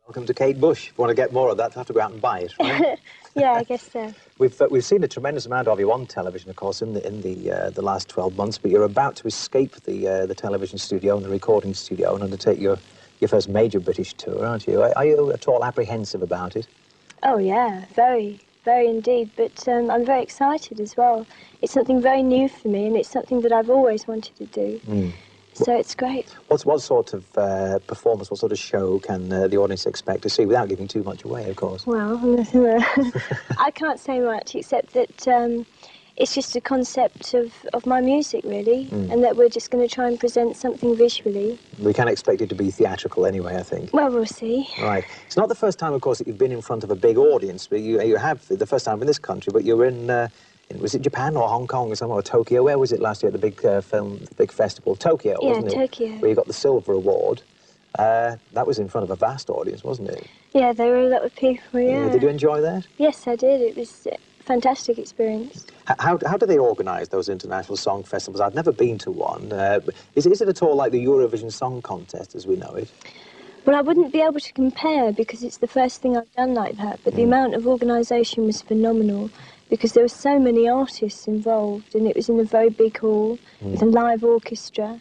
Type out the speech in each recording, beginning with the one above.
Welcome to Kate Bush. If you want to get more of that, you have to go out and buy it, right? Yeah, I guess so. We've seen a tremendous amount of you on television, of course, in the last 12 months. But you're about to escape the television studio and the recording studio and undertake your first major British tour, aren't you? Are you at all apprehensive about it? Oh yeah, very, very indeed. But I'm very excited as well. It's something very new for me, and it's something that I've always wanted to do. So it's great. What sort of performance, what sort of show can the audience expect to see, without giving too much away, of course? Well, I can't say much, except that it's just a concept of my music, really, and that we're just going to try and present something visually. We can expect it to be theatrical anyway, I think. Well, we'll see. Right. It's not the first time, of course, that you've been in front of a big audience, but you have the first time in this country, but you were in was it Japan or Hong Kong or somewhere, or Tokyo? Where was it last year at the big big festival? Tokyo, wasn't it? Yeah, Tokyo. Where you got the silver award. That was in front of a vast audience, wasn't it? Yeah, there were a lot of people, yeah. Did you enjoy that? Yes, I did. It was a fantastic experience. How do they organise those international song festivals? I've never been to one. Is it at all like the Eurovision Song Contest as we know it? Well, I wouldn't be able to compare because it's the first thing I've done like that, but the amount of organisation was phenomenal because there were so many artists involved, and it was in a very big hall with a live orchestra,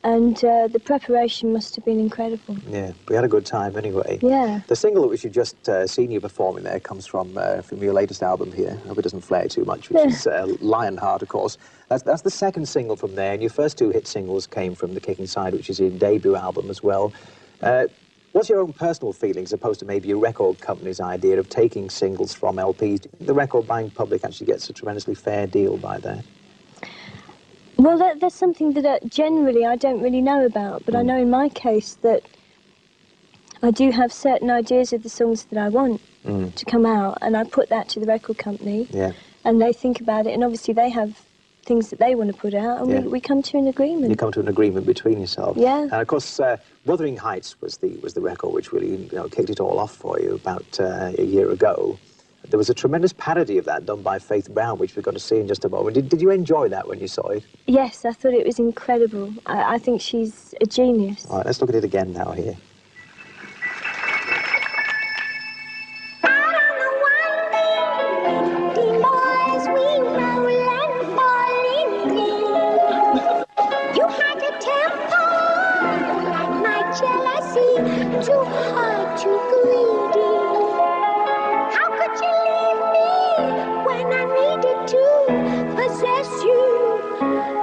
and the preparation must have been incredible. Yeah, we had a good time anyway. Yeah. The single which you've just seen you performing there comes from your latest album here. I hope it doesn't flare too much, which is Lionheart, of course. That's the second single from there, and your first two hit singles came from The Kicking Side, which is your debut album as well. What's your own personal feelings, as opposed to maybe a record company's idea of taking singles from LPs? Do you think the record-buying public actually gets a tremendously fair deal by that? Well, that's something that generally I don't really know about, but I know in my case that I do have certain ideas of the songs that I want to come out, and I put that to the record company, and they think about it, and obviously they have things that they want to put out, and we come to an agreement. You come to an agreement between yourselves. Yeah. And of course, Wuthering Heights was the record which really kicked it all off for you about a year ago. There was a tremendous parody of that done by Faith Brown, which we're going to see in just a moment. Did you enjoy that when you saw it? Yes, I thought it was incredible. I think she's a genius. All right, let's look at it again now here. Too hard, too greedy. How could you leave me when I needed to possess you?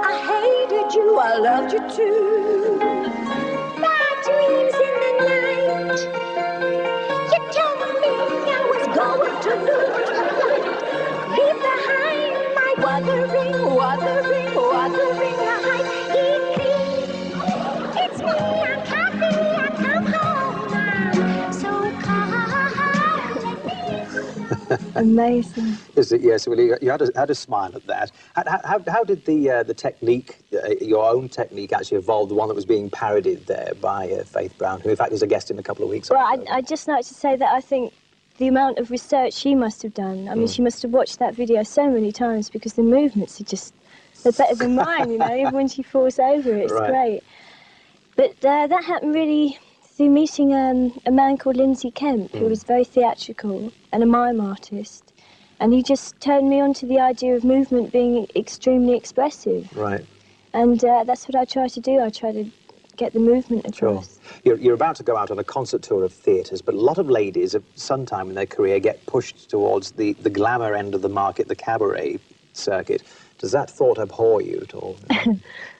I hated you, I loved you too. Bad dreams in the night. You told me I was going to lose. Leave behind my wuthering heights. It's me, I'm Kathy. Amazing. Is it? Yes. Well, you had a smile at that. How did the technique, your own technique, actually evolve? The one that was being parodied there by Faith Brown, who in fact is a guest in a couple of weeks. Well, I'd just like to say that I think the amount of research she must have done. I mean, she must have watched that video so many times because the movements are they're better than mine. Even when she falls over, it's great. But that happened really through meeting a man called Lindsay Kemp, who was very theatrical and a mime artist, and he just turned me on to the idea of movement being extremely expressive. Right. And that's what I try to do. I try to get the movement across. Sure. You're about to go out on a concert tour of theatres, but a lot of ladies at some time in their career get pushed towards the glamour end of the market, the cabaret circuit. Does that thought abhor you at all?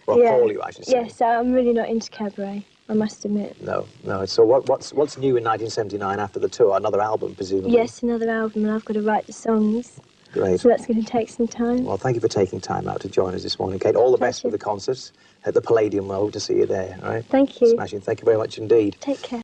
Or appall you, I should say? Yes, I'm really not into cabaret, I must admit. No. So what's new in 1979 after the tour? Another album, presumably? Yes, another album, and I've got to write the songs. Great. So that's going to take some time. Well, thank you for taking time out to join us this morning, Kate. All the best for the concerts at the Palladium. I hope to see you there, all right? Thank you. Smashing. Thank you very much indeed. Take care.